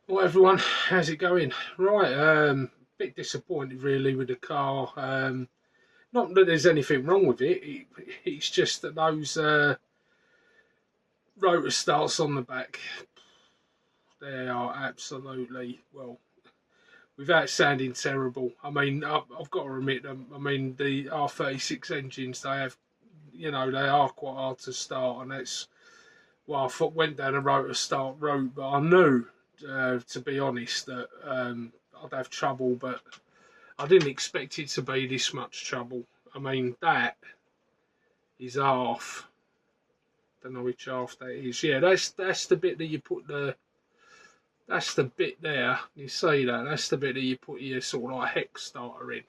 Well, everyone, how's it going? Right, bit disappointed really with the car. Not that there's anything wrong with it's just that those rotor starts on the back, they are absolutely, well, without sounding terrible. I mean, I've got to admit, I mean, the R36 engines, they have, they are quite hard to start, and that's, well, I thought went down a rotor start route, but I knew, to be honest, that I'd have trouble, but I didn't expect it to be this much trouble. I mean, that is half. Don't know which half that is. Yeah, that's the bit that you put the. That's the bit there. You see that? That's the bit that you put your sort of like hex starter in,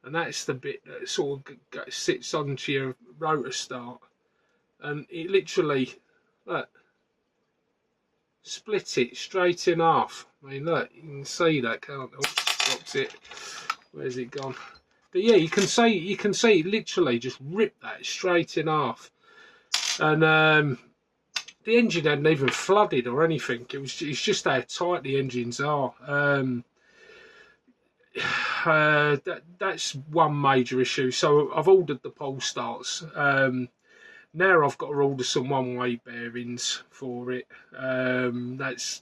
and that's the bit that sort of sits onto your rotor start, and it literally, look, split it straight in half. I mean, look, you can see that, can't you? Oops, dropped it. Where's it gone? But yeah, you can see literally just rip that straight in half, and the engine hadn't even flooded or anything. It's just how tight the engines are. That's one major issue. So I've ordered the pole starts. Now I've got to order some one-way bearings for it. That's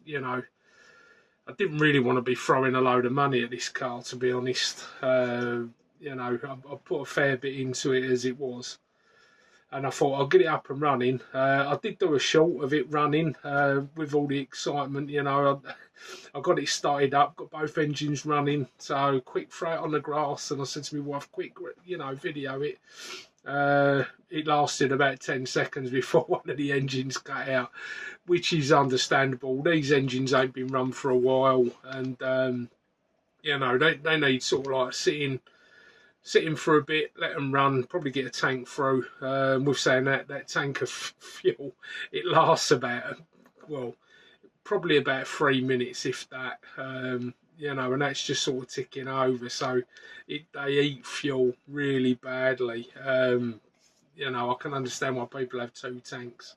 I didn't really want to be throwing a load of money at this car, to be honest. I put a fair bit into it as it was, and I thought I'll get it up and running. I did do a short of it running with all the excitement. I got it started up, got both engines running. So quick throw it on the grass, and I said to my wife, "Quick, video it." It lasted about 10 seconds before one of the engines cut out, which is understandable. These engines ain't been run for a while, and they need sort of like sitting for a bit, let them run, probably get a tank through. With saying that tank of fuel, it lasts about, well, probably about 3 minutes, if that. And that's just sort of ticking over. So they eat fuel really badly. I can understand why people have two tanks.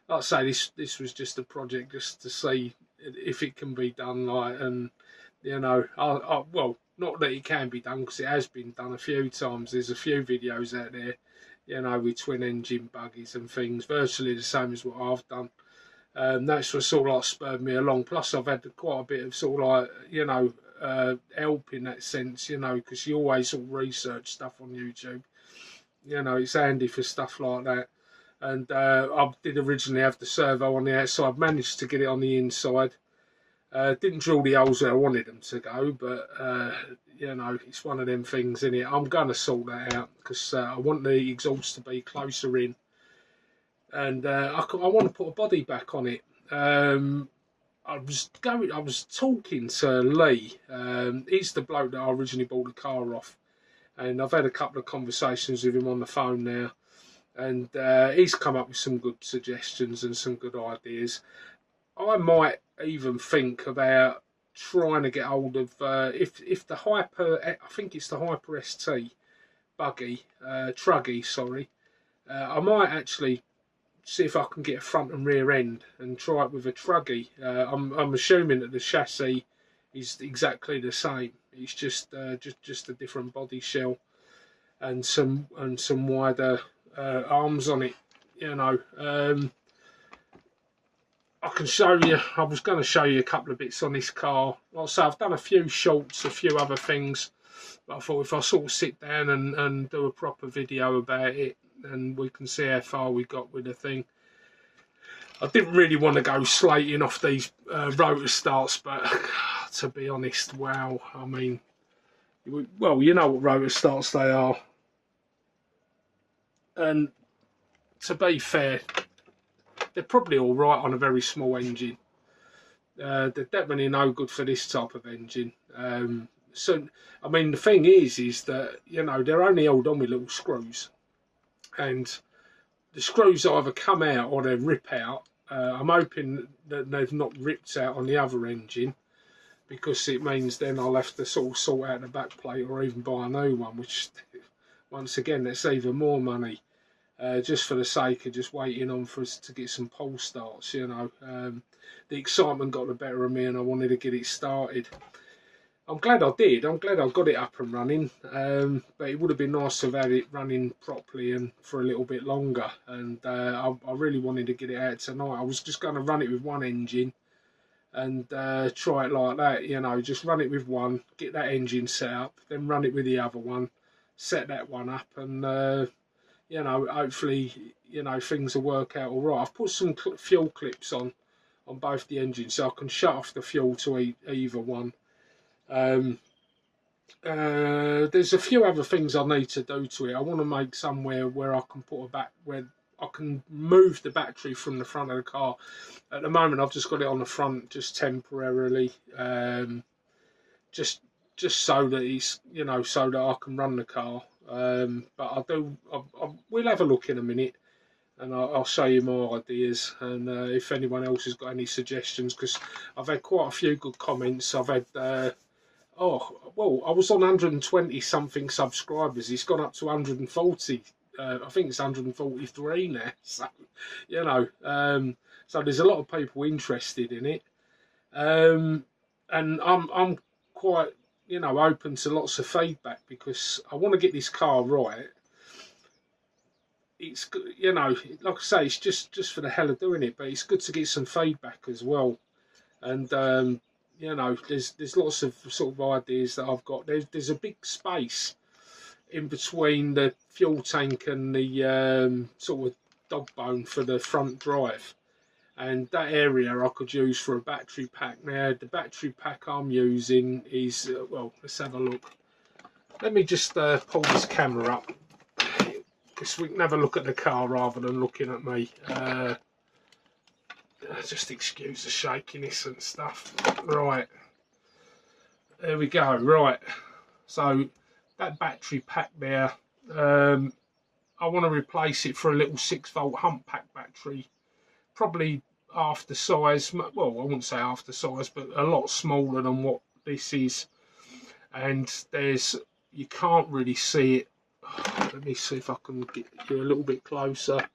Like I say, this was just a project just to see if it can be done. Well, not that it can be done because it has been done a few times. There's a few videos out there, with twin engine buggies and things, virtually the same as what I've done. That's what sort of like spurred me along. Plus, I've had quite a bit of sort of like, help in that sense, because you always sort of research stuff on YouTube. It's handy for stuff like that. And I did originally have the servo on the outside, managed to get it on the inside. Didn't drill the holes where I wanted them to go, but it's one of them things, in it. I'm going to sort that out because I want the exhaust to be closer in, and I want to put a body back on it. I was talking to Lee. He's the bloke that I originally bought the car off, and I've had a couple of conversations with him on the phone now, and he's come up with some good suggestions and some good ideas. I might even think about trying to get hold of if the Hyper, I think it's the Hyper ST Truggy, sorry. I might actually see if I can get a front and rear end and try it with a Truggy. I'm assuming that the chassis is exactly the same. It's just a different body shell and some wider arms on it. I can show you. I was going to show you a couple of bits on this car. Like I say, I've done a few shorts, a few other things, but I thought if I sort of sit down and do a proper video about it, and we can see how far we got with the thing. I didn't really want to go slating off these rotor starts, but to be honest, wow. I mean, well, you know what rotor starts they are, and to be fair, they're probably all right on a very small engine. They're definitely no good for this type of engine. So, I mean, the thing is that, they're only held on with little screws. And the screws either come out or they rip out. I'm hoping that they've not ripped out on the other engine, because it means then I'll have to sort of sort out the back plate or even buy a new one, which, once again, that's even more money. just for the sake of just waiting on for us to get some pole starts, you know. The excitement got the better of me and I wanted to get it started. I'm glad I did. I'm glad I got it up and running, but it would have been nice to have had it running properly and for a little bit longer. And I really wanted to get it out tonight. I was just going to run it with one engine and try it like that, you know, just run it with one, get that engine set up, then run it with the other one, set that one up, and you know, hopefully, you know, things will work out all right. I've put some fuel clips on both the engines so I can shut off the fuel to either one. There's a few other things I need to do to it. I want to make somewhere where I can put where I can move the battery from the front of the car. At the moment, I've just got it on the front, just temporarily, just so that it's, you know, so that I can run the car. But we'll have a look in a minute, and I'll show you my ideas. And if anyone else has got any suggestions, because I've had quite a few good comments. I've had. Oh, well, I was on 120 something subscribers. It's gone up to 140. I think it's 143 now. So, you know, so there's a lot of people interested in it. And I'm quite, you know, open to lots of feedback because I want to get this car right. It's, you know, like I say, it's just for the hell of doing it, but it's good to get some feedback as well. And you know, there's lots of sort of ideas that I've got. There's a big space in between the fuel tank and the sort of dog bone for the front drive, and that area I could use for a battery pack. Now the battery pack I'm using is well, let's have a look. Let me just pull this camera up because we can have a look at the car rather than looking at me. Just excuse the shakiness and stuff. Right, there we go. Right, so that battery pack there, I want to replace it for a little 6-volt hump pack battery, probably half the size. Well, I wouldn't say half the size, but a lot smaller than what this is. And you can't really see it. Let me see if I can get you a little bit closer.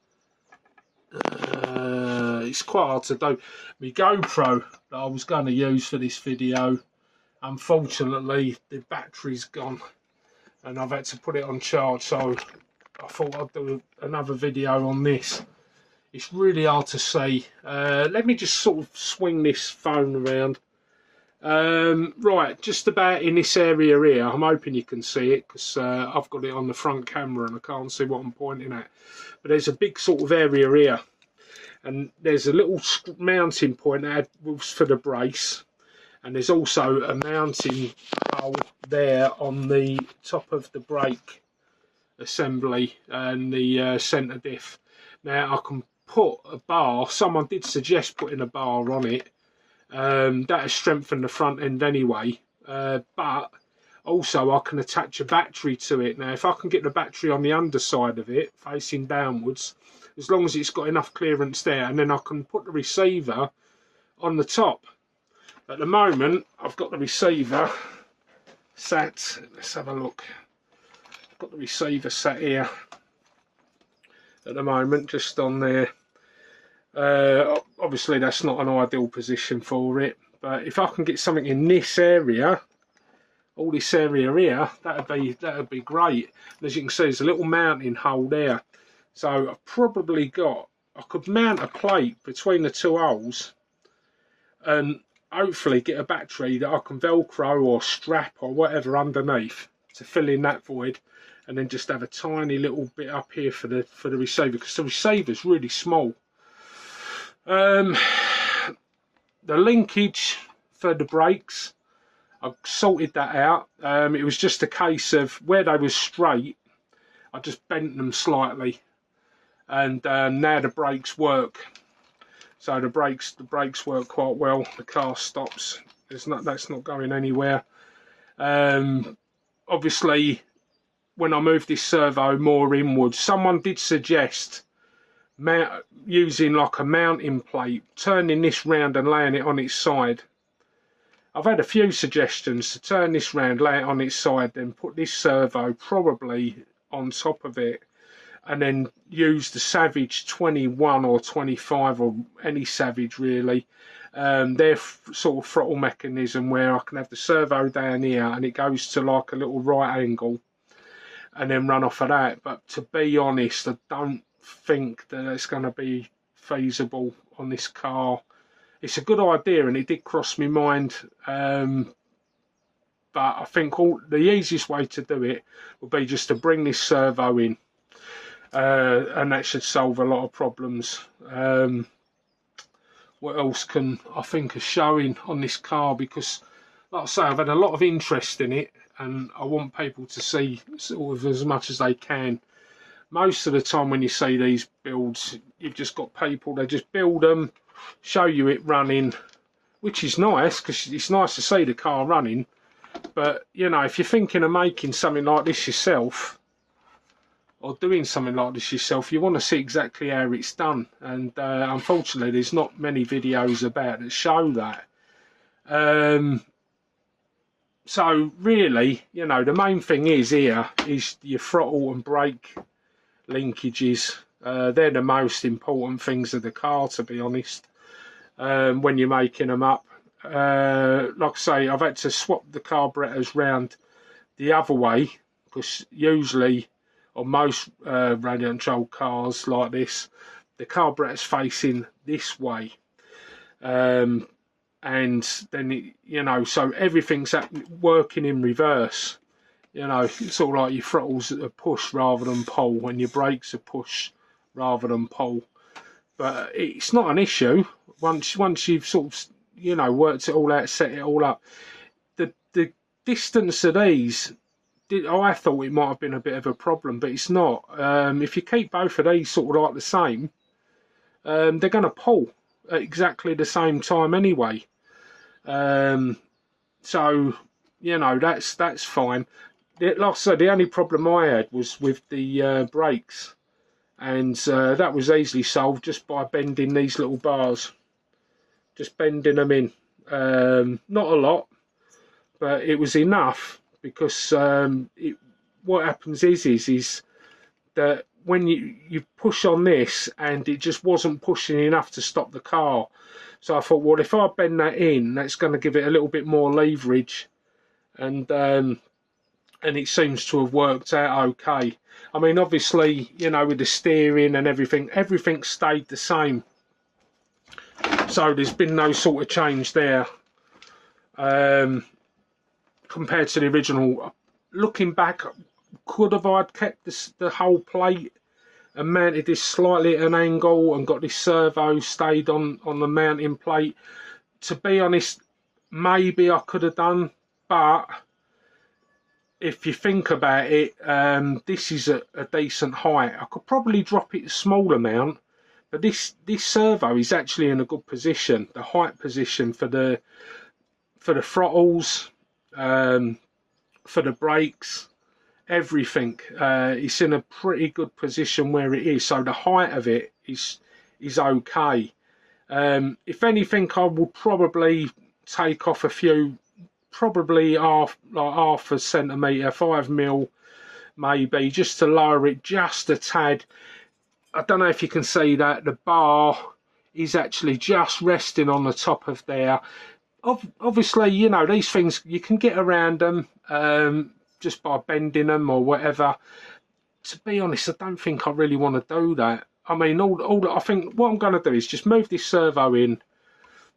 It's quite hard to do. My GoPro that I was going to use for this video, unfortunately the battery's gone and I've had to put it on charge, so I thought I'd do another video on this. It's really hard to see. Let me just sort of swing this phone around. Right, just about in this area here. I'm hoping you can see it because I've got it on the front camera and I can't see what I'm pointing at. But there's a big sort of area here, and there's a little mounting point that was for the brace, and there's also a mounting hole there on the top of the brake assembly and the centre diff. Now I can put a bar. Someone did suggest putting a bar on it. That has strengthened the front end anyway, but also I can attach a battery to it. Now if I can get the battery on the underside of it facing downwards, as long as it's got enough clearance there, and then I can put the receiver on the top. At the moment I've got the receiver sat, let's have a look, I've got the receiver sat here at the moment, just on there. Obviously that's not an ideal position for it, but if I can get something in this area, all this area here, that'd be great. And as you can see, there's a little mounting hole there, so I could mount a plate between the two holes and hopefully get a battery that I can velcro or strap or whatever underneath to fill in that void, and then just have a tiny little bit up here for the receiver, because the receiver's really small. The linkage for the brakes, I sorted that out. It was just a case of where they were straight, I just bent them slightly, and now the brakes work. So the brakes work quite well. The car stops. That's not going anywhere. Obviously, when I move this servo more inwards, someone did suggest using like a mounting plate, turning this round and laying it on its side. I've had a few suggestions to turn this round, lay it on its side, then put this servo probably on top of it, and then use the Savage 21 or 25 or any Savage really. Their sort of throttle mechanism where I can have the servo down here and it goes to like a little right angle and then run off of that. But to be honest, I don't think that it's going to be feasible on this car. It's a good idea and it did cross my mind, but I think the easiest way to do it would be just to bring this servo in, and that should solve a lot of problems. What else can I think of showing on this car? Because, like I say, I've had a lot of interest in it, and I want people to see sort of as much as they can. Most of the time when you see these builds, you've just got people, they just build them, show you it running, which is nice because it's nice to see the car running. But, you know, if you're thinking of making something like this yourself, or doing something like this yourself, you want to see exactly how it's done. And unfortunately, there's not many videos about that show that. So really, you know, the main thing is here is your throttle and brake linkages. They're the most important things of the car, to be honest, when you're making them up. Like I say, I've had to swap the carburetors round the other way because usually on most radio controlled cars like this, the carburetor's facing this way, and then it, you know, so everything's working in reverse. You know, it's sort of like your throttles are push rather than pull, and your brakes are push rather than pull. But it's not an issue once you've sort of, you know, worked it all out, set it all up. The distance of these, I thought it might have been a bit of a problem, but it's not. If you keep both of these sort of like the same, they're going to pull at exactly the same time anyway. So, you know, that's fine. Like I said, the only problem I had was with the brakes, and that was easily solved just by bending these little bars. Just bending them in. Not a lot, but it was enough, because what happens is that when you push on this and it just wasn't pushing enough to stop the car. So I thought, well, if I bend that in, that's going to give it a little bit more leverage, and it seems to have worked out okay. I mean, obviously, you know, with the steering and everything stayed the same. So there's been no sort of change there compared to the original. Looking back, could have I kept the whole plate and mounted this slightly at an angle and got this servo stayed on the mounting plate? To be honest, maybe I could have done, but if you think about it, this is a decent height. I could probably drop it a small amount, but this servo is actually in a good position. The height position for the throttles, for the brakes, everything. It's in a pretty good position where it is. So the height of it is okay. If anything, I will probably take off a few, probably half a centimetre, 5mm maybe, just to lower it just a tad. I don't know if you can see that the bar is actually just resting on the top of there. Obviously, you know, these things, you can get around them just by bending them or whatever. To be honest, I don't think I really want to do that. I mean, I think what I'm going to do is just move this servo in.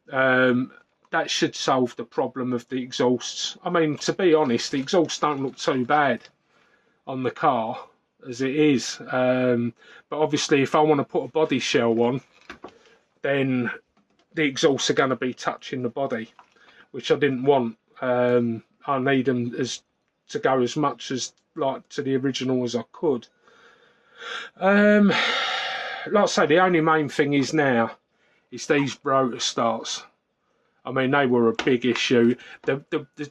That should solve the problem of the exhausts. I mean, to be honest, the exhausts don't look too bad on the car as it is. But obviously, if I want to put a body shell on, then the exhausts are going to be touching the body, which I didn't want. I need them to go as much as like to the original as I could. Like I say, the only main thing is now is these rotor starts. I mean, they were a big issue.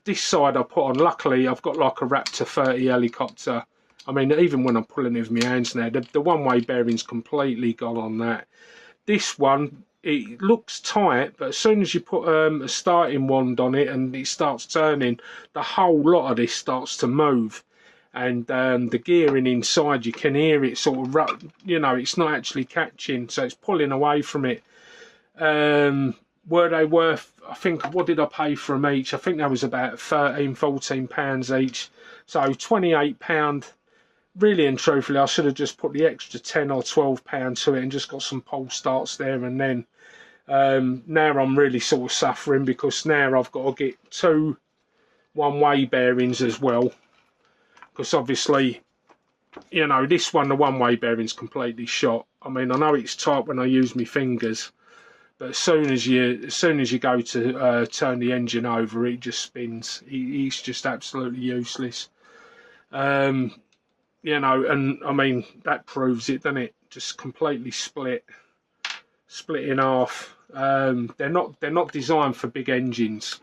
This side I put on, luckily I've got like a Raptor 30 helicopter. I mean, even when I'm pulling it with my hands now, the one-way bearing's completely gone on that. This one, it looks tight, but as soon as you put a starting wand on it and it starts turning, the whole lot of this starts to move. and the gearing inside, you can hear it sort of, you know, it's not actually catching, so it's pulling away from it. Were they worth, I think, what did I pay for them each? I think that was about £13–14 each, so £28. Really and truthfully, I should have just put the extra £10 or £12 to it and just got some pole starts there and then. Now I'm really sort of suffering because now I've got to get 2 one-way bearings as well, because obviously, you know, this one, the one-way bearing's completely shot. I mean, I know it's tight when I use my fingers, but as soon as you go to turn the engine over, it just spins. It's just absolutely useless. You know, and I mean that proves it, doesn't it? Just completely split in half. They're not designed for big engines.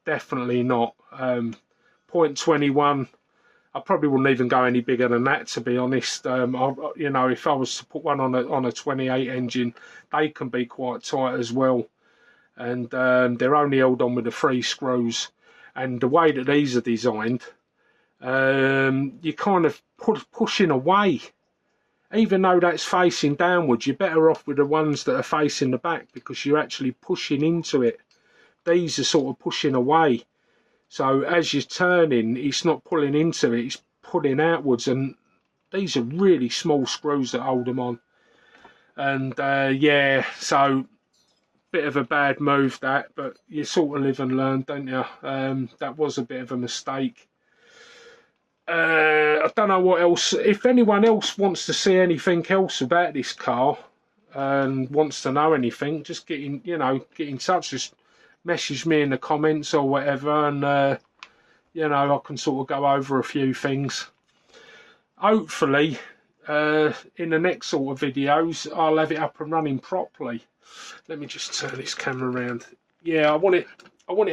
Definitely not. 0.21. I probably wouldn't even go any bigger than that, to be honest. You know, if I was to put one on a 28 engine, they can be quite tight as well, and they're only held on with the 3 screws. And the way that these are designed, you're kind of pushing away. Even though that's facing downwards, you're better off with the ones that are facing the back because you're actually pushing into it. These are sort of pushing away. So as you're turning, it's not pulling into it, it's pulling outwards. And these are really small screws that hold them on. And yeah, so bit of a bad move that, but you sort of live and learn, don't you? That was a bit of a mistake. I don't know what else. If anyone else wants to see anything else about this car and wants to know anything, just get in touch. Just message me in the comments or whatever, and you know, I can sort of go over a few things. Hopefully, in the next sort of videos, I'll have it up and running properly. Let me just turn this camera around. Yeah, I want it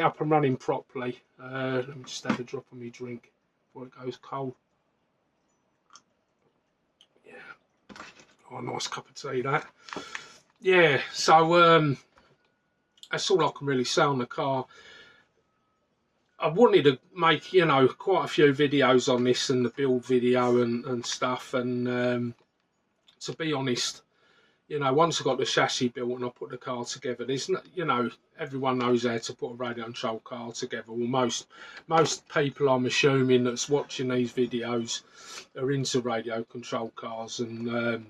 up and running properly. Let me just have a drop of my drink before it goes cold. Yeah. Oh, a nice cup of tea, that. Yeah, so that's all I can really say on the car. I wanted to make, you know, quite a few videos on this and the build video and stuff, and to be honest, you know, once I got the chassis built and I put the car together, there's no, you know, everyone knows how to put a radio control car together. Well, most people, I'm assuming, that's watching these videos are into radio control cars, and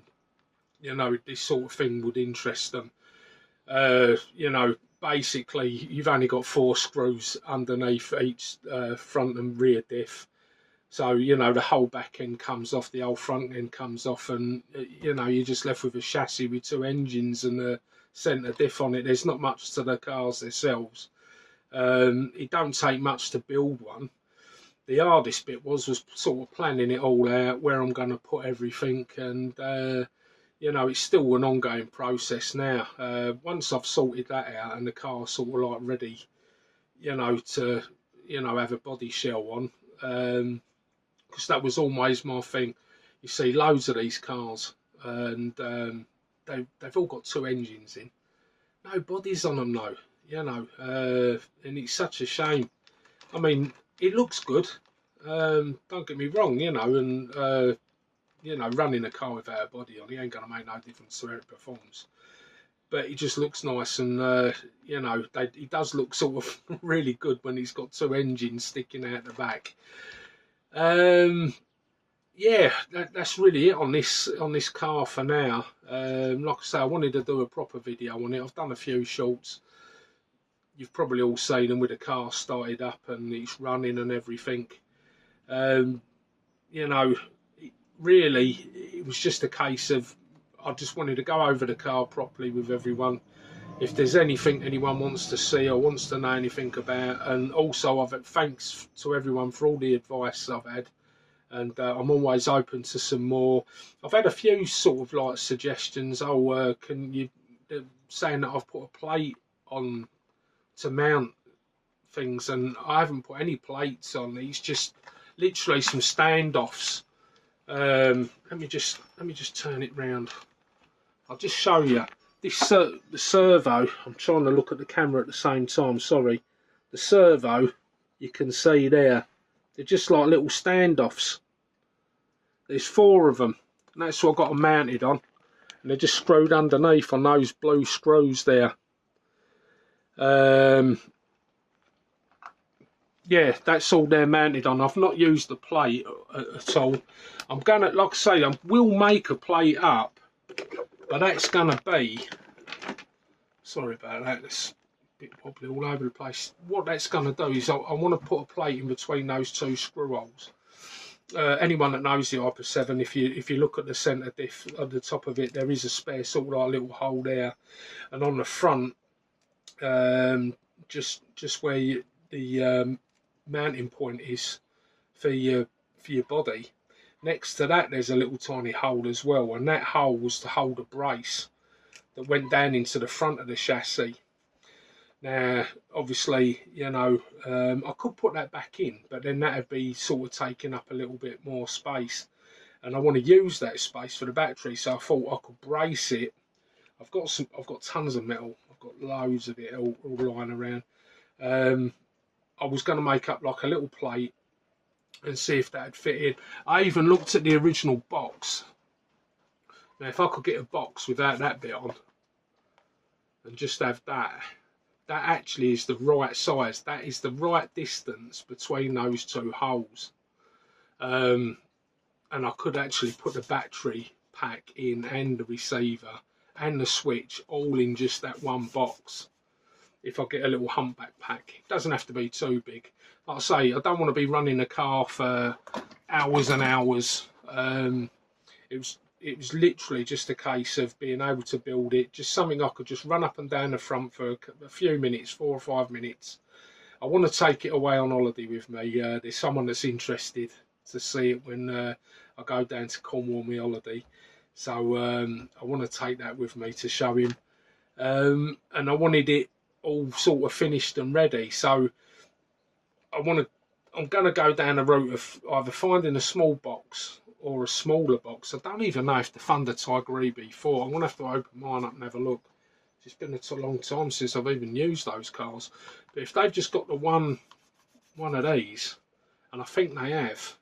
you know, this sort of thing would interest them. You know, basically, you've only got 4 screws underneath each front and rear diff. So, you know, the whole back end comes off, the whole front end comes off, and, you know, you're just left with a chassis with 2 engines and a centre diff on it. There's not much to the cars themselves. It don't take much to build one. The hardest bit was sort of planning it all out, where I'm going to put everything, and, you know, it's still an ongoing process now. Once I've sorted that out and the car's sort of like ready, you know, to, you know, have a body shell on, because that was always my thing. You see loads of these cars, and they've all got 2 engines in. No bodies on them, though, you know, and it's such a shame. I mean, it looks good, don't get me wrong, you know, and, you know, running a car without a body on it ain't going to make no difference to how it performs. But it just looks nice, and, you know, it does look sort of really good when he's got 2 engines sticking out the back. Yeah, that's really it on this car for now. Like I say, I wanted to do a proper video on it. I've done a few shorts. You've probably all seen them with the car started up and it's running and everything. You know, really, it was just a case of I just wanted to go over the car properly with everyone. If there's anything anyone wants to see or wants to know anything about, and also thanks to everyone for all the advice I've had, and I'm always open to some more. I've had a few sort of like suggestions. Oh, can you, saying that I've put a plate on to mount things, and I haven't put any plates on. It's just literally some standoffs. Let me just turn it round. I'll just show you. This the servo, I'm trying to look at the camera at the same time, sorry. The servo, you can see there, they're just like little standoffs. There's 4 of them, and that's what I've got them mounted on, and they're just screwed underneath on those blue screws there. Yeah, that's all they're mounted on. I've not used the plate at all. I'm gonna, like I say, I will make a plate up, but that's gonna be, sorry about that, it's a bit wobbly all over the place. What that's gonna do is I want to put a plate in between those 2 screw holes. Anyone that knows the Hyper 7, if you look at the centre diff at the top of it, there is a spare sort of like little hole there, and on the front, just where the mounting point is for your body, next to that there's a little tiny hole as well, and that hole was to hold a brace that went down into the front of the chassis. Now obviously, you know, I could put that back in, but then that would be sort of taking up a little bit more space, and I want to use that space for the battery, so I thought I could brace it. I've got tons of metal, I've got loads of it all lying around. I was going to make up like a little plate and see if that would fit in. I even looked at the original box. Now if I could get a box without that bit on and just have that actually is the right size. That is the right distance between those 2 holes. And I could actually put the battery pack in and the receiver and the switch all in just that one box. If I get a little humpback pack, it doesn't have to be too big. Like I say, I don't want to be running the car for hours and hours. It was literally just a case of being able to build it, just something I could just run up and down the front for a few minutes, 4 or 5 minutes. I want to take it away on holiday with me. There's someone that's interested to see it when I go down to Cornwall on my holiday, so I want to take that with me to show him, and I wanted it all sort of finished and ready, so I'm going to go down the route of either finding a small box or a smaller box. I don't even know if the Thunder Tiger EB4, I'm going to have to open mine up and have a look. It's been a long time since I've even used those cars, but if they've just got the one of these, and I think they have,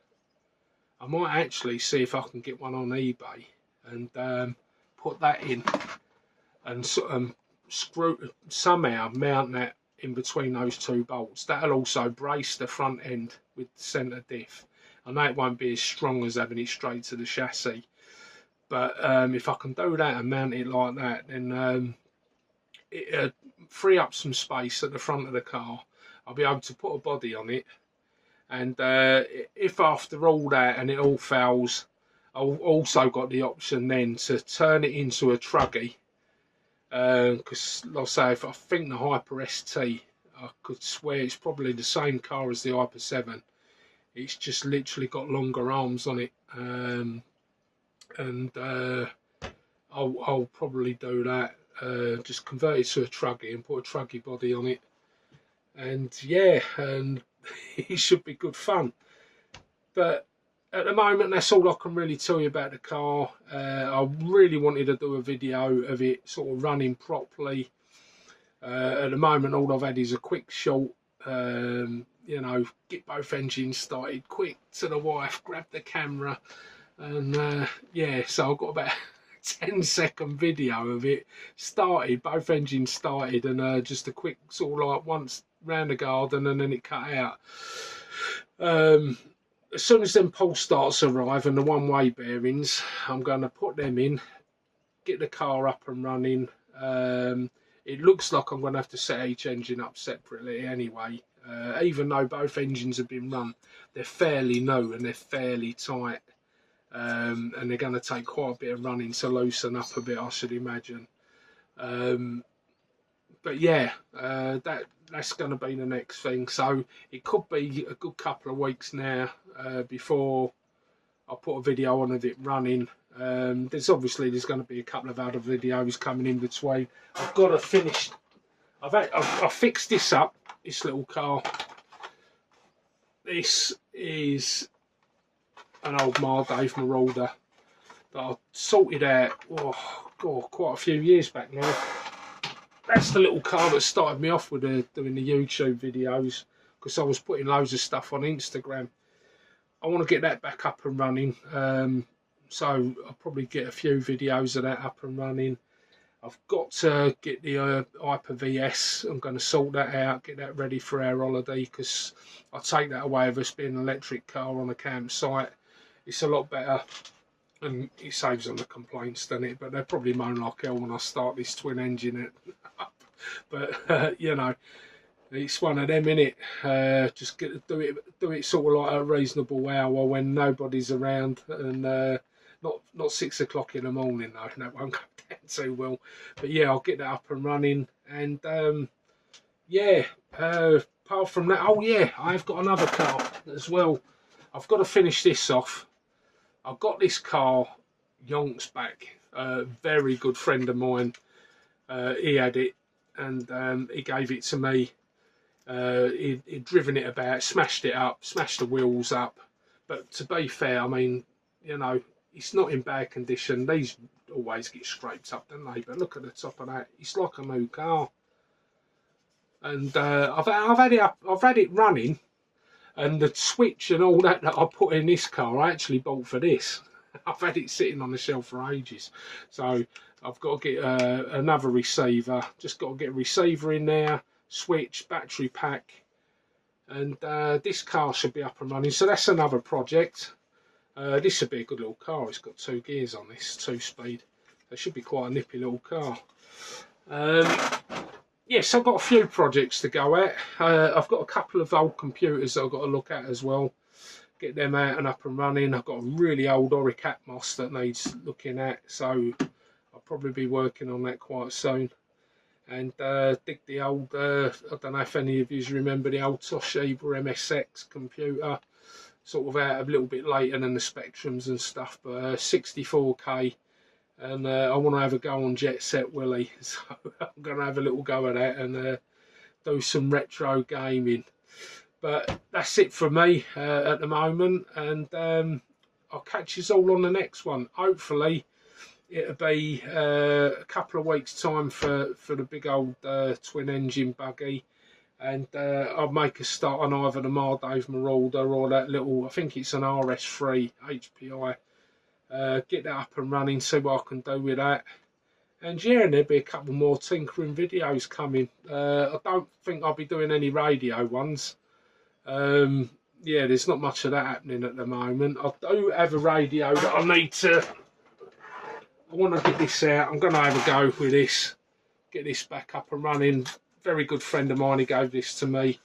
I might actually see if I can get one on eBay and put that in and somehow mount that in between those 2 bolts. That'll also brace the front end with the centre diff. I know it won't be as strong as having it straight to the chassis, but if I can do that and mount it like that, then it'll free up some space at the front of the car. I'll be able to put a body on it, and if after all that and it all fails, I've also got the option then to turn it into a truggy. Because like I say, if I think the Hyper ST, I could swear it's probably the same car as the Hyper 7. It's just literally got longer arms on it, and I'll probably do that. Just convert it to a truggy and put a truggy body on it, and yeah, and it should be good fun. But at the moment, that's all I can really tell you about the car. I really wanted to do a video of it sort of running properly. At the moment, all I've had is a quick shot, you know, get both engines started, quick to the wife, grab the camera, and yeah, so I've got about a 10-second video of it started, both engines started, and just a quick sort of like once round the garden, and then it cut out. As soon as them pole starts arrive and the one-way bearings, I'm going to put them in, get the car up and running. It looks like I'm going to have to set each engine up separately anyway. Even though both engines have been run, they're fairly new and they're fairly tight. And they're going to take quite a bit of running to loosen up a bit, I should imagine. But yeah, that's going to be the next thing. So it could be a good couple of weeks now before I put a video on of it running. There's going to be a couple of other videos coming in between. I've got to finish. I fixed this up, this little car. This is an old Dave Marauder that I sorted out, oh God, quite a few years back now. That's the little car that started me off with doing the YouTube videos, because I was putting loads of stuff on Instagram. I want to get that back up and running. So I'll probably get a few videos of that up and running. I've got to get the Hyper VS. I'm going to sort that out, get that ready for our holiday, because I take that away of us being an electric car on a campsite. It's a lot better, and it saves on the complaints, doesn't it? But they'll probably moan like hell when I start this twin engine up. But you know, it's one of them, innit? Just get to do it sort of like a reasonable hour when nobody's around, and not 6 o'clock in the morning though. That won't go down too well. But yeah, I'll get that up and running, and yeah. Apart from that, oh yeah, I've got another car as well. I've got to finish this off. I've got this car yonks back. A very good friend of mine. He had it, and he gave it to me. He'd driven it about, smashed it up, smashed the wheels up. But to be fair, I mean, you know, it's not in bad condition. These always get scraped up, don't they? But look at the top of that. It's like a new car. And I've had it running, and the switch and all that I put in this car, I actually bought for this. I've had it sitting on the shelf for ages. So I've got to get another receiver. Just got to get a receiver in there, switch, battery pack, and this car should be up and running. So that's another project. This should be a good little car. It's got 2 gears on this, 2-speed. It should be quite a nippy little car. Yes, I've got a few projects to go at. I've got a couple of old computers that I've got to look at as well. Get them out and up and running. I've got a really old Oric Atmos that needs looking at, so I'll probably be working on that quite soon. And dig the old, I don't know if any of you remember the old Toshiba MSX computer, sort of out a little bit later than the Spectrums and stuff, but 64K. And I want to have a go on Jet Set Willy, so I'm going to have a little go at that and do some retro gaming. But that's it for me at the moment, and I'll catch you all on the next one. Hopefully it'll be a couple of weeks time for the big old twin engine buggy, and I'll make a start on either the Mardave Marauder or that little, I think it's an RS3 HPI. Get that up and running, see what I can do with that. And yeah, and there'll be a couple more tinkering videos coming. I don't think I'll be doing any radio ones. Yeah, there's not much of that happening at the moment. I do have a radio that I need to, I want to get this out. I'm going to have a go with this, get this back up and running. Very good friend of mine, he gave this to me.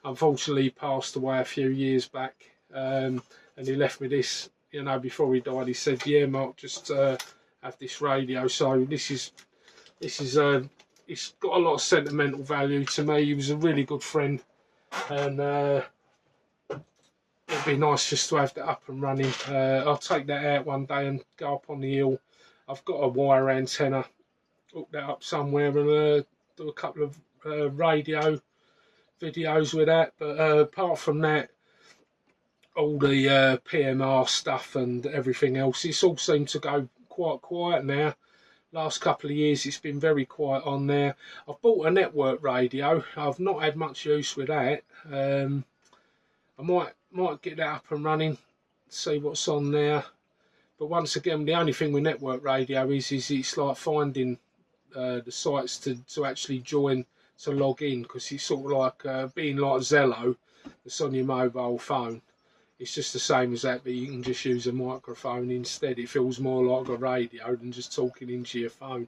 Unfortunately, he passed away a few years back, and he left me this. You know, before he died, he said, "Yeah, Mark, just have this radio." So this is it's got a lot of sentimental value to me. He was a really good friend, and it'd be nice just to have that up and running. I'll take that out one day and go up on the hill. I've got a wire antenna, hook that up somewhere, and do a couple of radio videos with that. But apart from that, all the PMR stuff and everything else, it's all seemed to go quite quiet now. Last couple of years it's been very quiet on there. I've bought a network radio. I've not had much use with that. I might get that up and running, see what's on there. But once again, the only thing with network radio is it's like finding the sites to actually join, to log in, because it's sort of like being like Zello, that's on your mobile phone. It's just the same as that, but you can just use a microphone instead. It feels more like a radio than just talking into your phone.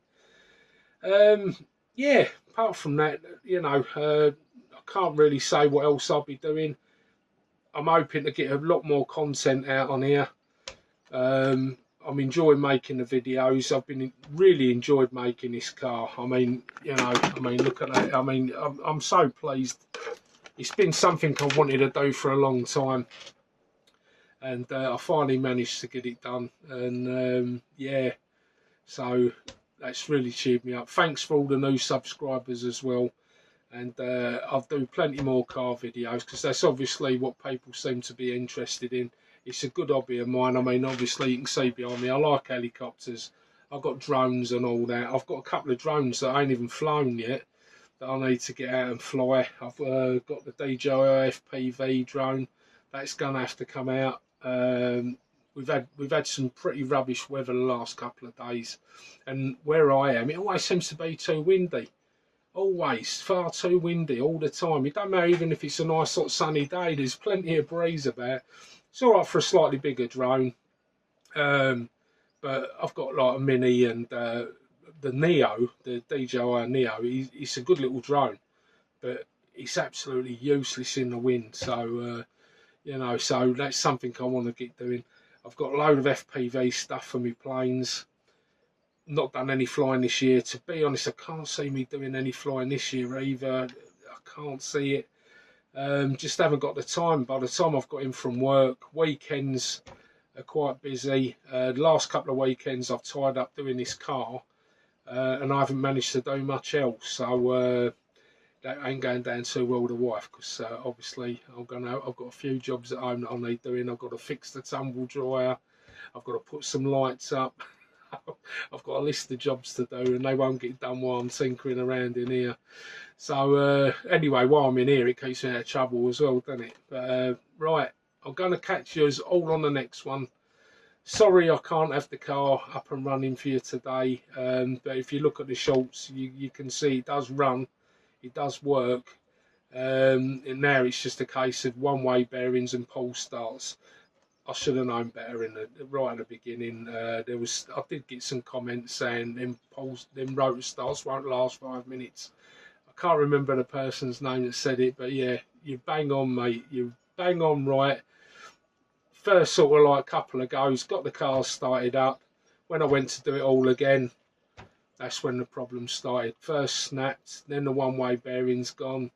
Yeah, apart from that, you know, I can't really say what else I'll be doing. I'm hoping to get a lot more content out on here. I'm enjoying making the videos. I've been really enjoyed making this car. I mean, you know, look at that. I mean, I'm so pleased. It's been something I've wanted to do for a long time, and I finally managed to get it done. And yeah, so that's really cheered me up. Thanks for all the new subscribers as well. And I'll do plenty more car videos, because that's obviously what people seem to be interested in. It's a good hobby of mine. I mean, obviously you can see behind me, I like helicopters. I've got drones and all that. I've got a couple of drones that I ain't even flown yet that I need to get out and fly. I've got the DJI FPV drone. That's going to have to come out. Um, we've had some pretty rubbish weather the last couple of days, and where I am, it always seems to be too windy. Always far too windy all the time. It don't matter even if it's a nice hot sunny day. There's plenty of breeze about. It's all right for a slightly bigger drone, um, but I've got like a mini and the Neo, the DJI Neo. It's a good little drone, but it's absolutely useless in the wind. So so that's something I want to get doing. I've got a load of FPV stuff for my planes. Not done any flying this year. To be honest, I can't see me doing any flying this year either. I can't see it. Just haven't got the time. By the time I've got in from work, weekends are quite busy. The last couple of weekends I've tied up doing this car, and I haven't managed to do much else. So that ain't going down too well with the wife because obviously I've got a few jobs at home that I need doing. I've got to fix the tumble dryer. I've got to put some lights up. I've got a list of jobs to do, and they won't get done while I'm tinkering around in here. So anyway, while I'm in here, it keeps me out of trouble as well, doesn't it? But right, I'm going to catch you all on the next one. Sorry I can't have the car up and running for you today, but if you look at the shorts, you can see it does run, it does work. And now it's just a case of one-way bearings and pole starts. I should have known better right at the beginning. I did get some comments saying them rotor starts won't last 5 minutes. I can't remember the person's name that said it, but yeah, you bang on, mate. You bang on right. First sort of like couple of goes, got the car started up. When I went to do it all again, that's when the problem started. First snapped, then the one-way bearing's gone.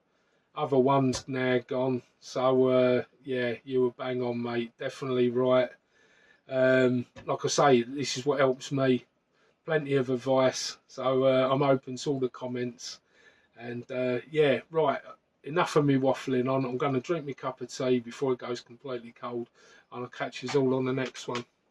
Other one's now gone. So yeah, you were bang on, mate. Definitely right. Like I say, this is what helps me. Plenty of advice. So I'm open to all the comments. And yeah, right. Enough of me waffling on. I'm going to drink my cup of tea before it goes completely cold. And I'll catch you all on the next one.